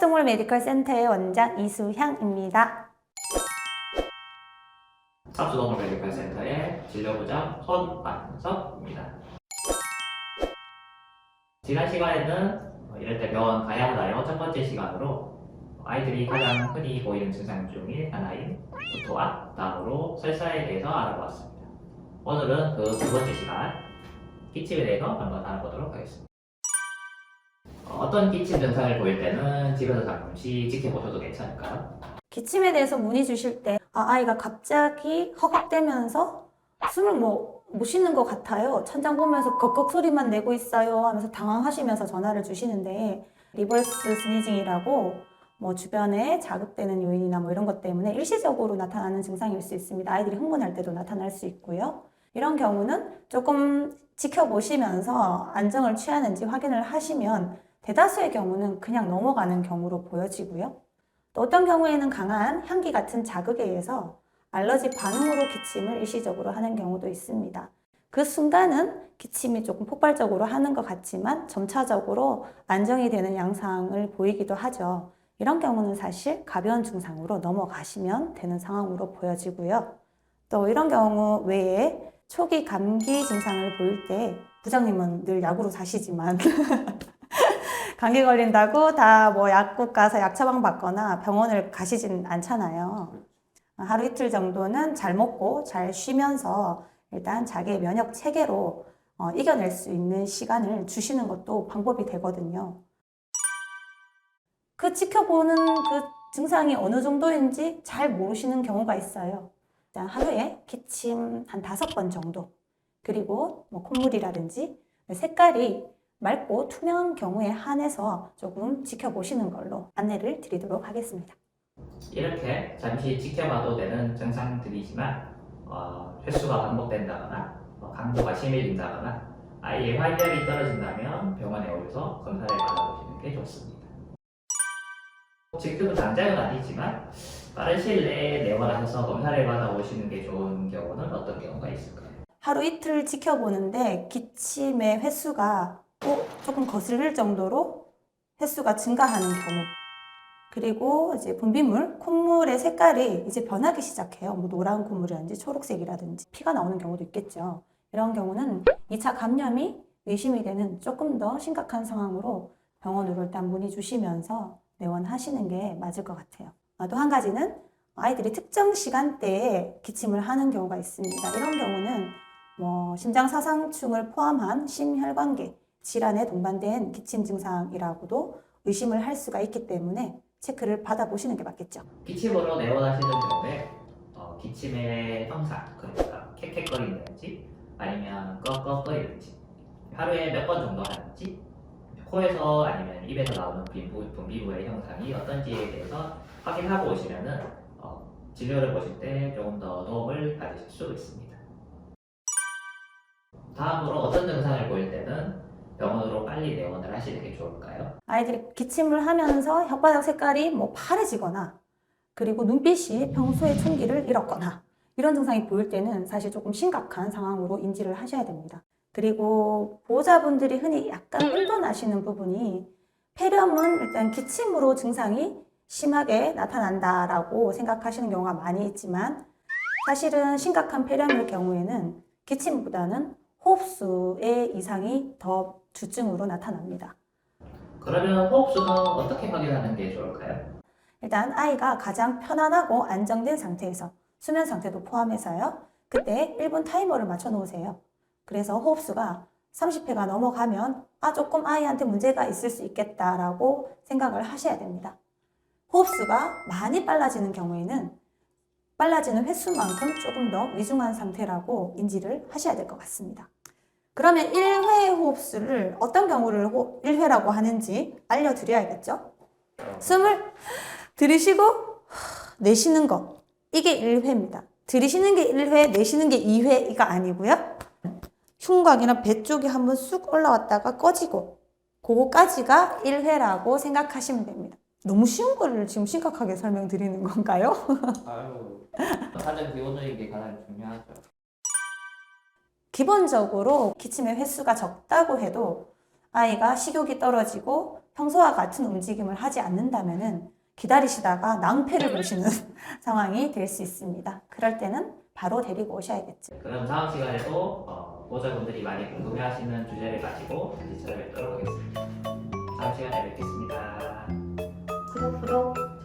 합정물 메디컬 센터의 원장 이수향입니다. 합수동물 메디컬 센터의 진료부장 손만석입니다. 지난 시간에는 이럴 때 병원 가야 하나요? 첫 번째 시간으로 아이들이 가장 흔히 보이는 증상 중에 하나인 구토와 다음으로 설사에 대해서 알아보았습니다. 오늘은 그 두 번째 시간, 기침에 대해서 한번 알아보도록 하겠습니다. 어떤 기침 증상을 보일 때는 집에서 잠시 지켜보셔도 괜찮을까요? 기침에 대해서 문의 주실 때 아이가 갑자기 허걱대면서 숨을 못 쉬는 것 같아요. 천장 보면서 걱걱 소리만 내고 있어요 하면서 당황하시면서 전화를 주시는데 리버스 스니징이라고 주변에 자극되는 요인이나 이런 것 때문에 일시적으로 나타나는 증상일 수 있습니다. 아이들이 흥분할 때도 나타날 수 있고요. 이런 경우는 조금 지켜보시면서 안정을 취하는지 확인을 하시면 대다수의 경우는 그냥 넘어가는 경우로 보여지고요. 또 어떤 경우에는 강한 향기 같은 자극에 의해서 알러지 반응으로 기침을 일시적으로 하는 경우도 있습니다. 그 순간은 기침이 조금 폭발적으로 하는 것 같지만 점차적으로 안정이 되는 양상을 보이기도 하죠. 이런 경우는 사실 가벼운 증상으로 넘어가시면 되는 상황으로 보여지고요. 또 이런 경우 외에 초기 감기 증상을 보일 때 부장님은 늘 약으로 사시지만 감기 걸린다고 다 약국 가서 약 처방 받거나 병원을 가시진 않잖아요. 하루 이틀 정도는 잘 먹고 잘 쉬면서 일단 자기의 면역 체계로 이겨낼 수 있는 시간을 주시는 것도 방법이 되거든요. 그 지켜보는 그 증상이 어느 정도인지 잘 모르시는 경우가 있어요. 하루에 기침 한 5번 정도, 그리고 콧물이라든지 색깔이 맑고 투명한 경우에 한해서 조금 지켜보시는 걸로 안내를 드리도록 하겠습니다. 이렇게 잠시 지켜봐도 되는 증상들이지만 횟수가 반복된다거나 강도가 심해진다거나 아이의 활력이 떨어진다면 병원에 오셔서 검사를 받아보시는 게 좋습니다. 지금은 당장은 아니지만 빠른 시일 내에 내원하셔서 검사를 받아보시는 게 좋은 경우는 어떤 경우가 있을까요? 하루 이틀 지켜보는데 기침의 횟수가 조금 거슬릴 정도로 횟수가 증가하는 경우, 그리고 이제 분비물, 콧물의 색깔이 이제 변하기 시작해요. 노란 콧물이라든지 초록색이라든지 피가 나오는 경우도 있겠죠. 이런 경우는 2차 감염이 의심이 되는 조금 더 심각한 상황으로 병원으로 일단 문의 주시면서 내원하시는 게 맞을 것 같아요. 또 한 가지는 아이들이 특정 시간대에 기침을 하는 경우가 있습니다. 이런 경우는 심장사상충을 포함한 심혈관계 질환에 동반된 기침 증상이라고도 의심을 할 수가 있기 때문에 체크를 받아보시는 게 맞겠죠. 기침으로 내원하시는 경우에 기침의 형상, 그러니까 캑캑거리는지 아니면 꺽꺽거리는지 하루에 몇 번 정도 하는지 코에서 아니면 입에서 나오는 분비부의 형상이 어떤지에 대해서 확인하고 오시면은 진료를 보실 때 조금 더 도움을 받으실 수 있습니다. 다음으로 어떤 증상을 보일 때는 병원으로 빨리 내원을 하시는 게 좋을까요? 아이들이 기침을 하면서 혓바닥 색깔이 파래지거나 그리고 눈빛이 평소의 총기를 잃었거나 이런 증상이 보일 때는 사실 조금 심각한 상황으로 인지를 하셔야 됩니다. 그리고 보호자분들이 흔히 약간 혼돈하시는 부분이 폐렴은 일단 기침으로 증상이 심하게 나타난다라고 생각하시는 경우가 많이 있지만 사실은 심각한 폐렴일 경우에는 기침보다는 호흡수의 이상이 더 주증으로 나타납니다. 그러면 호흡수는 어떻게 확인하는 게 좋을까요? 일단 아이가 가장 편안하고 안정된 상태에서 수면 상태도 포함해서요. 그때 1분 타이머를 맞춰 놓으세요. 그래서 호흡수가 30회가 넘어가면 조금 아이한테 문제가 있을 수 있겠다라고 생각을 하셔야 됩니다. 호흡수가 많이 빨라지는 경우에는 빨라지는 횟수만큼 조금 더 위중한 상태라고 인지를 하셔야 될 것 같습니다. 그러면 1회 호흡수를 어떤 경우를 1회라고 하는지 알려드려야겠죠? 숨을 들이쉬고 내쉬는 거, 이게 1회입니다. 들이쉬는 게 1회, 내쉬는 게 2회가 아니고요. 흉곽이나 배 쪽이 한번 쑥 올라왔다가 꺼지고 그거까지가 1회라고 생각하시면 됩니다. 너무 쉬운 거를 지금 심각하게 설명드리는 건가요? 가장 기본적인 게 가장 중요하죠. 기본적으로 기침의 횟수가 적다고 해도 아이가 식욕이 떨어지고 평소와 같은 움직임을 하지 않는다면은 기다리시다가 낭패를 보시는 상황이 될 수 있습니다. 그럴 때는 바로 데리고 오셔야겠죠. 그럼 다음 시간에도 보호자분들이 많이 궁금해하시는 주제를 가지고 다시 찾아뵙도록 하겠습니다. 다음 시간에 뵙겠습니다. 구독.